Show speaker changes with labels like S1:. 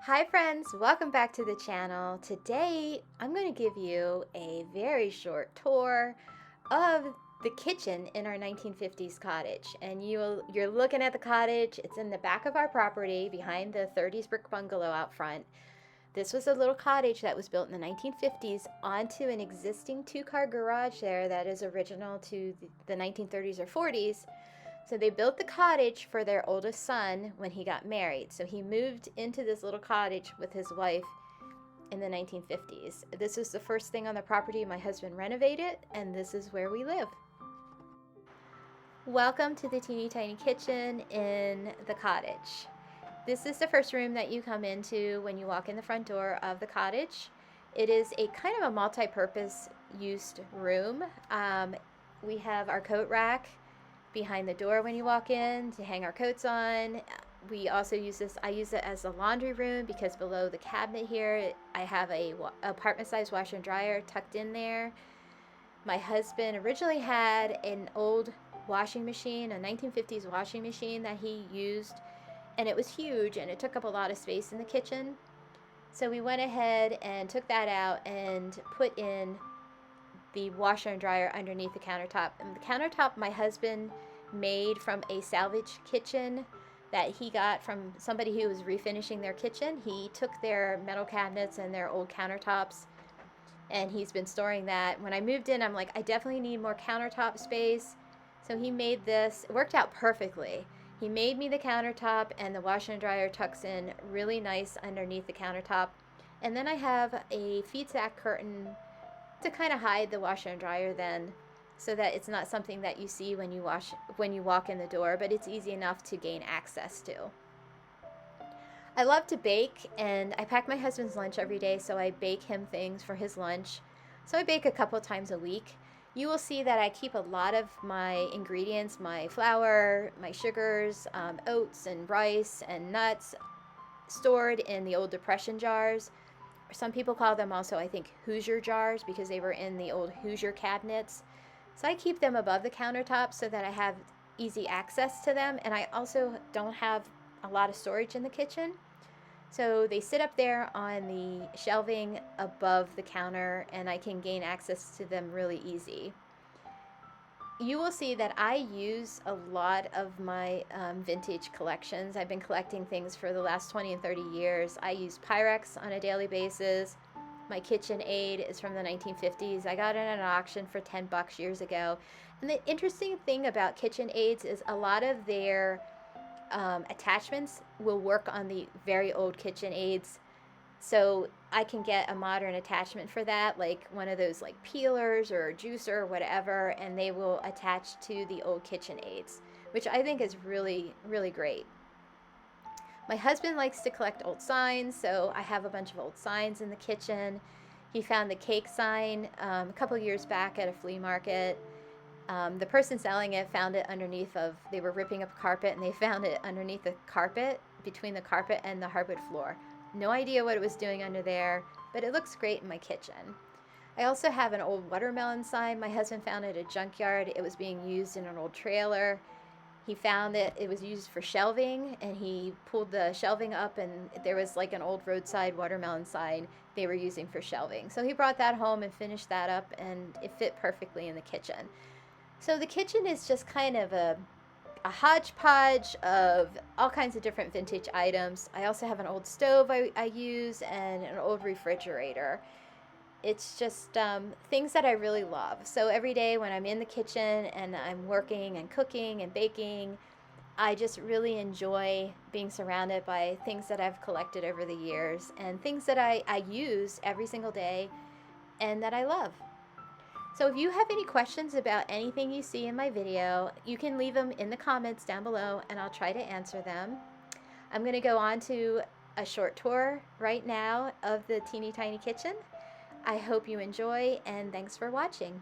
S1: Hi friends, welcome back to the channel. Today I'm going to give you a very short tour of the kitchen in our 1950s cottage. And you're looking at the cottage. It's in the back of our property behind the 30s brick bungalow out front. This was a little cottage that was built in the 1950s onto an existing two-car garage there that is original to the 1930s or 40s. So they built the cottage for their oldest son when he got married. So he moved into this little cottage with his wife in the 1950s. This was the first thing on the property my husband renovated, and this is where we live. Welcome to the teeny tiny kitchen in the cottage. This is the first room that you come into when you walk in the front door of the cottage. It is a kind of a multi-purpose used room. We have our coat rack behind the door when you walk in to hang our coats on. We also use this, I use it as a laundry room because below the cabinet here, I have a apartment size washer and dryer tucked in there. My husband originally had an old washing machine, a 1950s washing machine that he used, and it was huge and it took up a lot of space in the kitchen. So we went ahead and took that out and put in the washer and dryer underneath the countertop. And the countertop my husband made from a salvage kitchen that he got from somebody who was refinishing their kitchen. He took their metal cabinets and their old countertops and he's been storing that. When I moved in, I'm like, I definitely need more countertop space. So he made this. It worked out perfectly. He made me the countertop, and the washer and dryer tucks in really nice underneath the countertop. And then I have a feed sack curtain to kind of hide the washer and dryer then, so that it's not something that you see when you walk in the door, but it's easy enough to gain access to. I love to bake, and I pack my husband's lunch every day, so I bake him things for his lunch. So I bake a couple times a week. You will see that I keep a lot of my ingredients, my flour, my sugars, oats and rice and nuts, stored in the old Depression jars. Some people call them also, I think, Hoosier jars because they were in the old Hoosier cabinets. So I keep them above the countertop so that I have easy access to them, and I also don't have a lot of storage in the kitchen. So they sit up there on the shelving above the counter, and I can gain access to them really easy. You will see that I use a lot of my vintage collections. I've been collecting things for the last 20 and 30 years. I use Pyrex on a daily basis. My KitchenAid is from the 1950s. I got it at an auction for 10 bucks years ago. And the interesting thing about KitchenAids is a lot of their attachments will work on the very old KitchenAids. So I can get a modern attachment for that, like one of those like peelers or a juicer or whatever, and they will attach to the old KitchenAids, which I think is really, really great. My husband likes to collect old signs, so I have a bunch of old signs in the kitchen. He found the cake sign a couple years back at a flea market. The person selling it found it underneath they were ripping up a carpet, and they found it underneath the carpet, between the carpet and the hardwood floor. No idea what it was doing under there, but it looks great in my kitchen. I also have an old watermelon sign my husband found at a junkyard. It was being used in an old trailer. He found that it was used for shelving, and he pulled the shelving up, and there was like an old roadside watermelon sign they were using for shelving. So he brought that home and finished that up, and it fit perfectly in the kitchen. So the kitchen is just kind of a hodgepodge of all kinds of different vintage items. I also have an old stove I use and an old refrigerator. It's just things that I really love. So every day when I'm in the kitchen and I'm working and cooking and baking, I just really enjoy being surrounded by things that I've collected over the years and things that I use every single day and that I love. So if you have any questions about anything you see in my video, you can leave them in the comments down below and I'll try to answer them. I'm going to go on to a short tour right now of the teeny tiny kitchen. I hope you enjoy, and thanks for watching.